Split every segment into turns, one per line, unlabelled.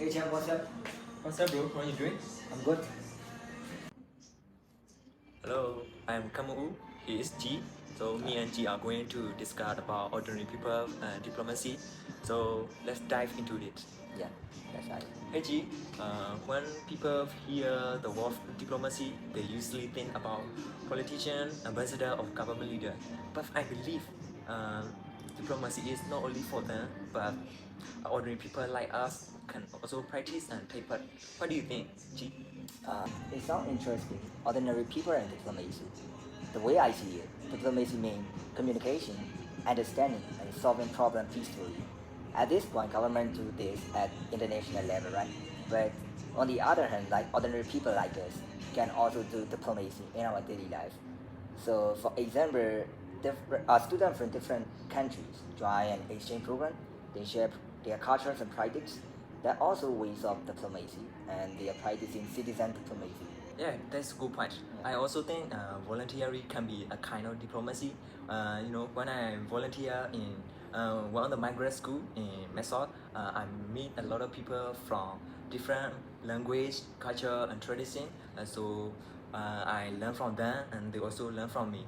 Hey Cham, what's up?
What's up, bro? What are you doing?
I'm good.
Hello, I'm Kamu. He is G. So me and G are going to discuss about ordinary people and diplomacy. So let's dive into it.
Yeah, that's right.
Hey G, when people hear the word diplomacy, they usually think about politician, ambassador, or government leader. But I believe diplomacy is not only for them, but ordinary people like us can also practice and take part. What do you think, G?
It sounds interesting. Ordinary people and diplomacy. The way I see it, diplomacy means communication, understanding, and solving problems peacefully. At this point, government do this at international level, right? But on the other hand, like ordinary people like us can also do diplomacy in our daily life. So, for example, students from different countries join an exchange program. They share their cultures and practices. There are also ways of diplomacy, and they are practicing citizen diplomacy.
Yeah, that's a good point. I also think voluntary can be a kind of diplomacy. When I volunteer in one of the migrant school in Mesot, I meet a lot of people from different language, culture, and tradition. I learn from them, and they also learn from me.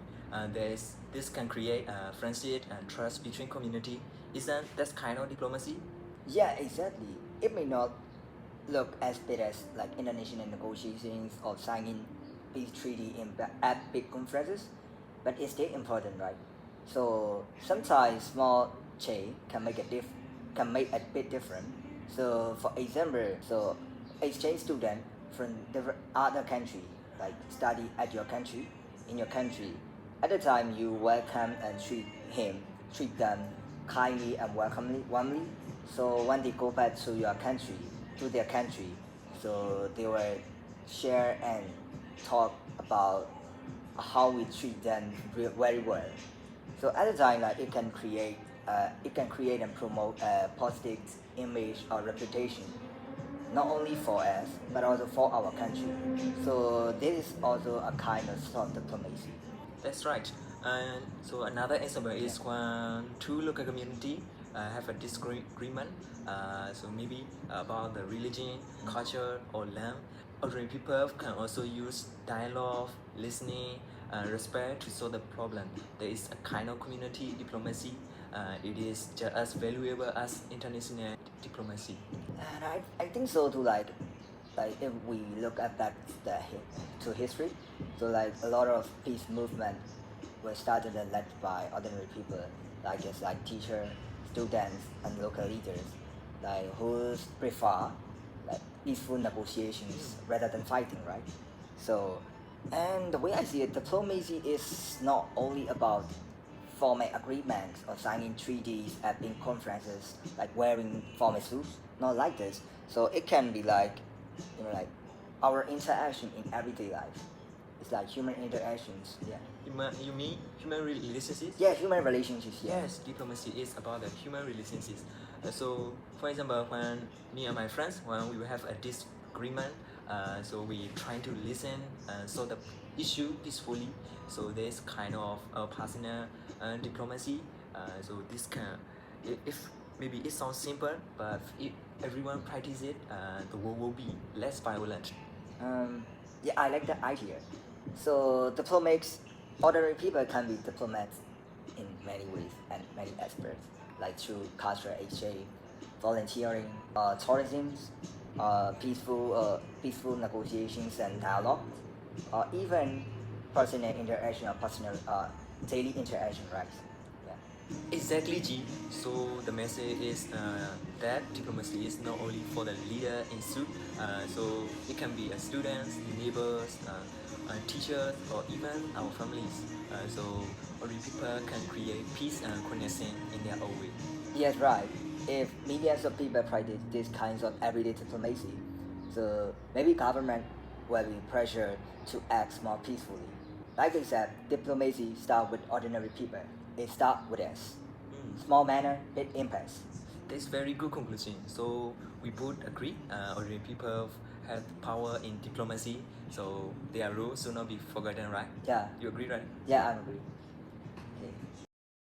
This can create friendship and trust between community. Isn't that kind of diplomacy?
Yeah, exactly. It may not look as big as like international negotiations or signing peace treaty at big conferences, but it's still important, right? So sometimes small change can make a bit different. So for example, so exchange student from different other country like study at your country in your country. At the time you welcome and treat them kindly and warmly. So when they go back to your country, to their country, so they will share and talk about how we treat them very well. So at the time, like it can create and promote a positive image or reputation, not only for us but also for our country. So this is also a kind of soft diplomacy.
That's right. And so another example is when two local community have a disagreement. So maybe about the religion, culture, or land. Ordinary people can also use dialogue, listening, respect to solve the problem. There is a kind of community diplomacy. It is just as valuable as international diplomacy.
And I think so too. Like if we look at back to history, so like a lot of peace movement were started and led by ordinary people, like just like teachers, students, and local leaders, like who prefer like peaceful negotiations rather than fighting, right? So, and the way I see it, diplomacy is not only about forming agreements or signing treaties at big conferences, like wearing formal suits, not like this. So it can be like, like our interaction in everyday life. It's like human interactions. Yeah.
You mean human relationships?
Yeah, human relationships. Yeah.
Yes, diplomacy is about the human relationships. So, for example, when me and my friends, when we have a disagreement, so we trying to listen and solve the issue peacefully. So there's kind of a personal diplomacy. So this can, if maybe it sounds simple, but if everyone practice it, the world will be less violent.
Yeah, I like that idea. So diplomats, ordinary people can be diplomats in many ways and many aspects, like through cultural exchange, volunteering, tourism, peaceful negotiations and dialogue, or even personal interaction or personal daily interaction, right? Yeah.
Exactly, G. So the message is that diplomacy is not only for the leader in suit. So it can be students, neighbors, teachers, or even our families. So ordinary people can create peace and connection in their own way.
Yes, right. If millions of people practice these kinds of everyday diplomacy, so maybe government will be pressured to act more peacefully. Like I said, diplomacy starts with ordinary people. It starts with us. Small manner, big impacts.
That's very good conclusion. So we both agree. Ordinary people have power in diplomacy. So their rules should not be forgotten, right?
Yeah.
You agree, right?
Yeah, I agree.